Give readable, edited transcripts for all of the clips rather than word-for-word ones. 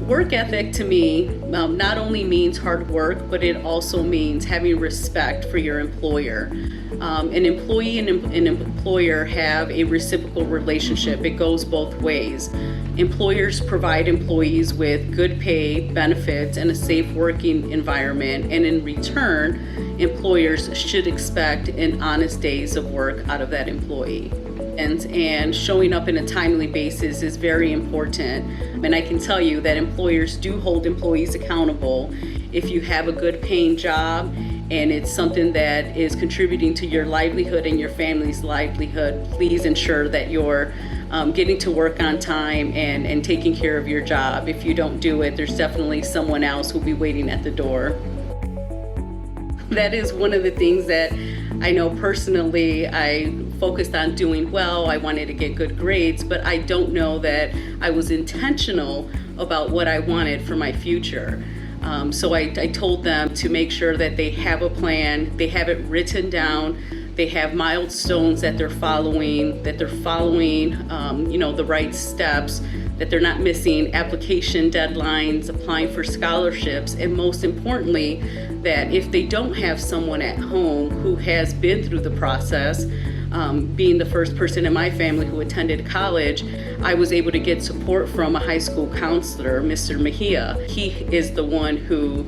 Work ethic to me not only means hard work, but it also means having respect for your employer. An employee and an employer have a reciprocal relationship. It goes both ways. Employers provide employees with good pay, benefits, and a safe working environment, and in return, employers should expect an honest days of work out of that employee. And showing up in a timely basis is very important. And I can tell you that employers do hold employees accountable. If you have a good paying job and it's something that is contributing to your livelihood and your family's livelihood, please ensure that you're getting to work on time and taking care of your job. If you don't do it, there's definitely someone else who'll be waiting at the door. That is one of the things that I know personally I focused on doing well. I wanted to get good grades, but I don't know that I was intentional about what I wanted for my future. So I told them to make sure that they have a plan, they have it written down, they have milestones that they're following, the right steps, that they're not missing application deadlines, applying for scholarships, and most importantly, that if they don't have someone at home who has been through the process, being the first person in my family who attended college, I was able to get support from a high school counselor, Mr. Mejia. He is the one who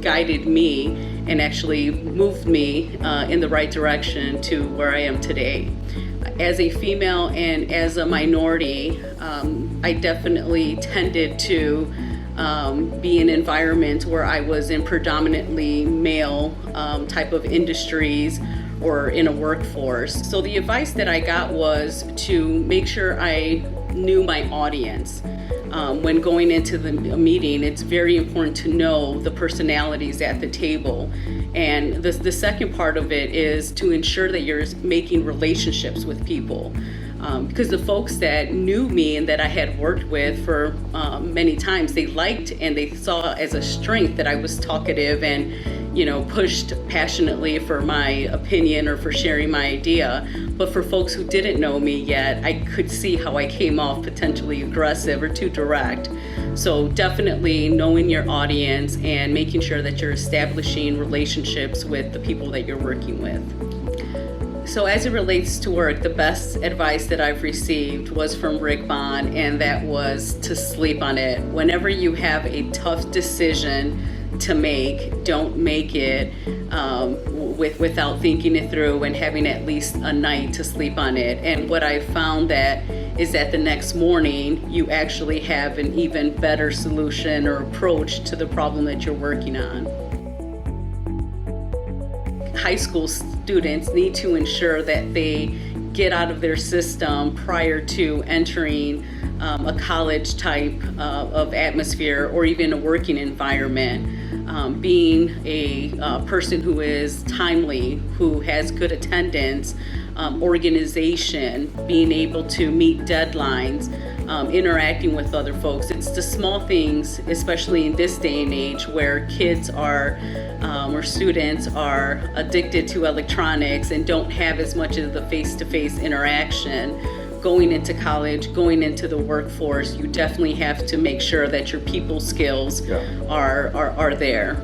guided me and actually moved me in the right direction to where I am today. As a female and as a minority, I definitely tended to be in environments where I was in predominantly male type of industries or in a workforce. So the advice that I got was to make sure I knew my audience. When going into a meeting, it's very important to know the personalities at the table. And the second part of it is to ensure that you're making relationships with people. Because the folks that knew me and that I had worked with for many times, they liked and they saw as a strength that I was talkative and pushed passionately for my opinion or for sharing my idea. But for folks who didn't know me yet, I could see how I came off potentially aggressive or too direct. So definitely knowing your audience and making sure that you're establishing relationships with the people that you're working with. So as it relates to work, the best advice that I've received was from Rick Bond, and that was to sleep on it. Whenever you have a tough decision to make, don't make it without thinking it through and having at least a night to sleep on it. And what I found is that the next morning you actually have an even better solution or approach to the problem that you're working on. High school students need to ensure that they get out of their system prior to entering a college type of atmosphere or even a working environment. Being a person who is timely, who has good attendance, organization, being able to meet deadlines, interacting with other folks. It's the small things, especially in this day and age where kids are or students are addicted to electronics and don't have as much of the face-to-face interaction. Going into college, going into the workforce, you definitely have to make sure that your people skills are there.